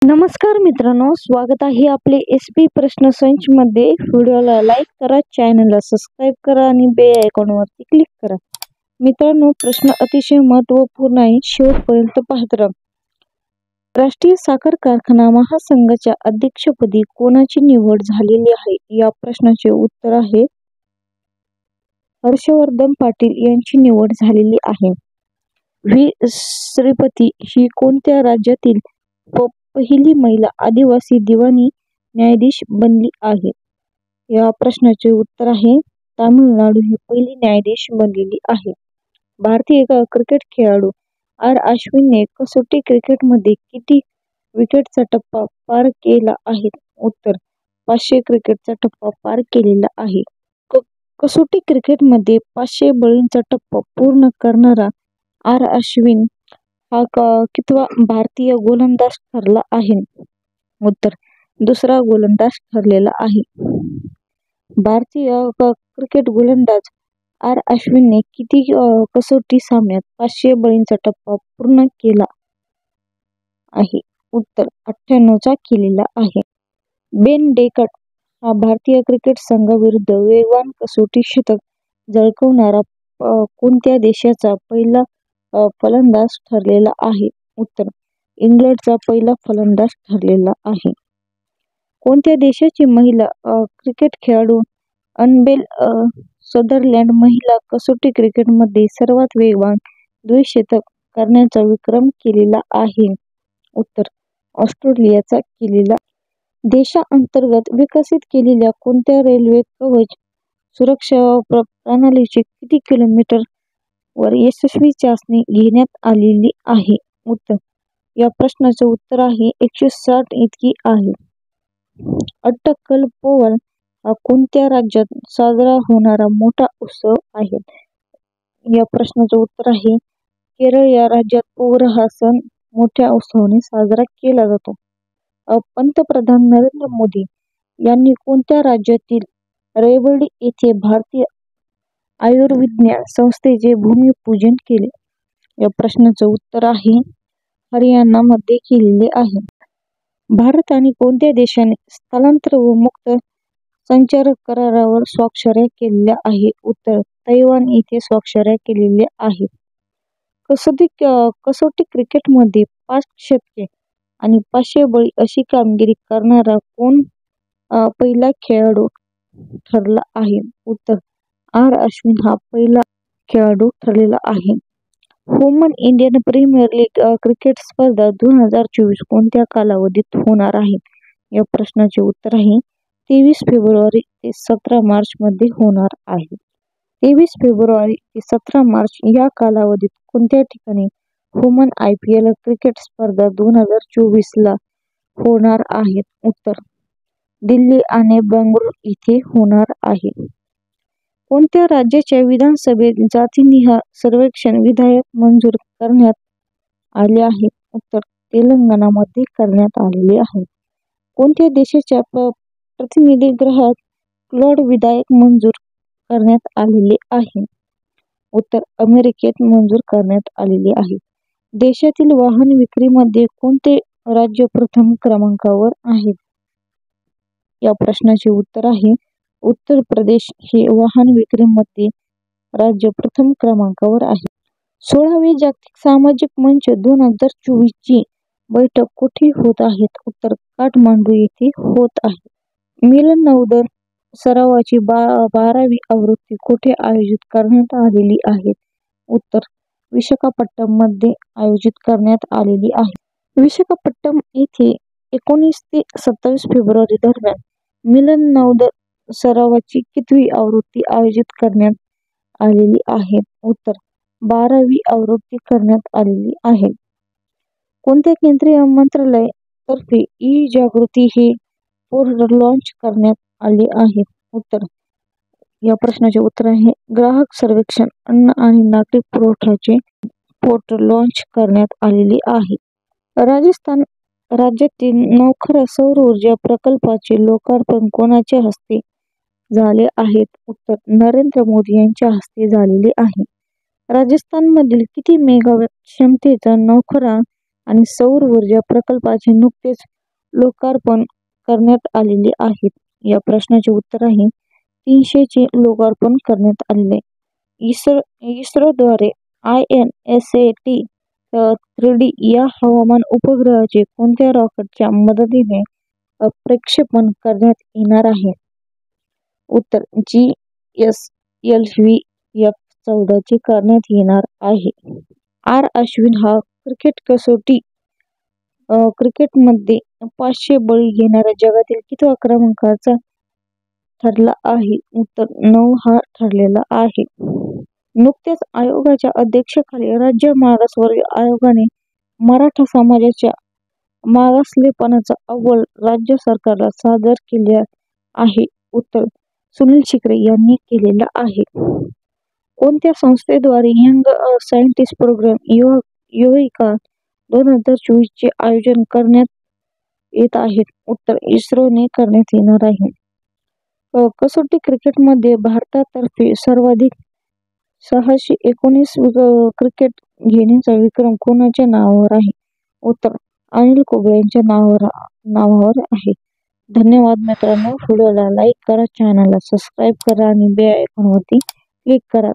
नमस्कार मित्रांनो, स्वागत आहे आपले SP प्रश्न संच मध्ये। व्हिडिओला लाईक करा, चॅनलला सबस्क्राईब करा आणि बेल आयकॉनवरती क्लिक करा। मित्रांनो, प्रश्न अतिशय महत्त्वपूर्ण आहे, शेवटपर्यंत पाहत राहा। राष्ट्रीय साखर कारखाना महासंघाच्या अध्यक्षपदी कोणाची निवड झालेली आहे? या प्रश्नाचे उत्तर आहे हर्षवर्धन पाटील यांची निवड झालेली आहे। व्ही श्रीपती ही कोणत्या राज्यातील पहिली महिला आदिवासी दिवाणी न्यायाधीश बनली आहे? या प्रश्नाचे उत्तर आहे तामिळनाडू ही पहिली न्यायाधीश बनलेली आहे। भारतीय क्रिकेट खेळाडू आर अश्विनने कसोटी क्रिकेटमध्ये किती विकेटचा टप्पा पार केला आहे? उत्तर 500 क्रिकेटचा टप्पा पार केलेला आहे। कसोटी क्रिकेटमध्ये 500 बळींचा टप्पा पूर्ण करणारा आर अश्विन हा कितवा भारतीय गोलंदाज ठरला आहे? उत्तर दुसरा गोलंदाज ठरलेला आहे। भारतीय क्रिकेट गोलंदाज आर अश्विनने किती कसोटी सामन्यात 500 बळींचा टप्पा पूर्ण केला आहे? उत्तर 98चा केलेला आहे। बेन डेकट हा भारतीय क्रिकेट संघाविरुद्ध वेगवान कसोटी शतक झळकवणारा कोणत्या देशाचा पहिला फलंदाज ठरलेला आहे? उत्तर इंग्लंडचा पहिला फलंदाज ठरलेला आहे। कोणत्या देशाची महिला क्रिकेट खेळाडू अनबेल सदरलँड महिला कसोटी क्रिकेटमध्ये सर्वात वेगवान द्विशतक करण्याचा विक्रम केलेला आहे? उत्तर ऑस्ट्रेलियाचा केलेला। देशांतर्गत विकसित केलेल्या कोणत्या रेल्वे कवच सुरक्षा प्रणालीची किती किलोमीटर वर यशस्वी चाचणी घेण्यात आलेली आहे? उत्तर या प्रश्नाचे उत्तर आहे 160 इतकी आहे। अट्टक्कल पोवल हा कोणत्या राज्यात साजरा होणारा मोठा उत्सव आहे? या प्रश्नाचे उत्तर आहे केरळ या राज्यात पोवल हा सण मोठ्या उत्सवाने साजरा केला जातो। पंतप्रधान नरेंद्र मोदी यांनी कोणत्या राज्यातील रेवडी येथे भारतीय आयुर्विज्ञान संस्थेचे भूमिपूजन केले? या प्रश्नाचे उत्तर आहे हरियाणामध्ये केलेले आहे। भारत आणि कोणत्या देशाने स्थलांतर व मुक्त संचार करारावर स्वाक्षऱ्या केलेल्या आहे? उत्तर तैवान येथे स्वाक्षऱ्या केलेल्या आहेत। कसोटी क्रिकेटमध्ये 5 शतके आणि 500 बळी अशी कामगिरी करणारा कोण पहिला खेळाडू ठरला आहे? उत्तर आर अश्विन हा पहिला खेळाडू ठरलेला आहे। Woman Indian Premier League cricket स्पर्धा 2024 कोणत्या कालावधीत होणार आहे? या प्रश्नाचे उत्तर आहे 23 फेब्रुवारी ते 17 मार्च मध्ये होणार आहे। 23 फेब्रुवारी ते 17 मार्च या कालावधीत कोणत्या ठिकाणी वुमन IPL क्रिकेट स्पर्धा 2024 ला होणार आहेत? उत्तर दिल्ली आणि बंगळुरू येथे होणार आहे। कोणत्या राज्याच्या विधानसभेत जातीनिहाय सर्वेक्षण विधेयक मंजूर करण्यात आले आहे? उत्तर तेलंगणामध्ये करण्यात आलेले आहे। कोणत्या देशाच्या प्रतिनिधीगृहात क्लॉड विधेयक मंजूर करण्यात आलेले आहे? उत्तर अमेरिकेत मंजूर करण्यात आलेले आहे। देशातील वाहन विक्रीमध्ये कोणते राज्य प्रथम क्रमांकावर आहे? या प्रश्नाचे उत्तर आहे उत्तर प्रदेश हे वाहन विक्रीमध्ये राज्य प्रथम क्रमांकावर आहे। 16वी जागतिक सामाजिक मंच 2024 ची बैठक कुठे होत आहे? उत्तर काठमांडू येथे होत आहे। मिलन नौदल सरावाची 12वी आवृत्ती कुठे आयोजित करण्यात आलेली आहे? उत्तर विशाखापट्टणम मध्ये आयोजित करण्यात आलेली आहे। विशाखापट्टणम येथे 19 ते 27 फेब्रुवारी दरम्यान मिलन नौदल सरावाची कितवी आवृत्ती आयोजित करण्यात आलेली आहे? उत्तर 12वी आवृत्ती करण्यात आलेली आहे। कोणत्या केंद्रीय मंत्रालय तर्फे ई-जागृती हे पोर्टल लॉन्च करण्यात आले आहे? उत्तर या प्रश्नाचे उत्तर आहे ग्राहक सर्वेक्षण अन्न आणि नागरी पुरवठ्याचे पोर्टल लॉन्च करण्यात आलेले आहे। राजस्थान राज्यातील नौखरा सौर ऊर्जा प्रकल्पाचे लोकार्पण कोणाच्या हस्ते झाले आहे? उत्तर नरेंद्र मोदी यांच्या हस्ते झालेले आहे। राजस्थानमधील किती मेगावॅट क्षमतेचा नौखरा आणि सौर ऊर्जा प्रकल्पाचे नुकतेच लोकार्पण करण्यात आलेले आहेत? या प्रश्नाचे उत्तर आहे 300 चे लोकार्पण करण्यात आलेले. इस्रोद्वारे INSAT 3D या हवामान उपग्रहाचे कोणत्या रॉकेटच्या मदतीने प्रक्षेपण करण्यात येणार आहे? उत्तर GSLV F-14 चे करण्यात येणार आहे. अश्विन हा क्रिकेटमध्ये 500 बळी घेणाऱ्या जगातील कितव्या क्रमांकाचा ठरला आहे? उत्तर 9 हा ठरलेला आहे. नुकत्याच आयोगाच्या अध्यक्षतेखाली राज्य मागासवर्ग आयोगाने मराठा समाजाच्या मागासलेपणाचा अहवाल राज्य सरकारला सादर केला आहे. उत्तर सुनील शिर्के यांनी केलेला आहे. कोणत्या संस्थेद्वारे यंग सायंटिस्ट प्रोग्राम युविका 2024 चे आयोजन करण्यात येत आहे? उत्तर इस्रोने करण्यात येणार आहे. कसोटी क्रिकेटमध्ये भारतातर्फे सर्वाधिक 619 क्रिकेट घेण्याचा विक्रम कोणाच्या नावावर आहे? उत्तर अनिल कुंबळे यांच्या नावावर आहे. धन्यवाद मित्रांनो. व्हिडिओला लाईक करा, चॅनलला सबस्क्राईब करा आणि बेल आयकॉनवरती क्लिक करा.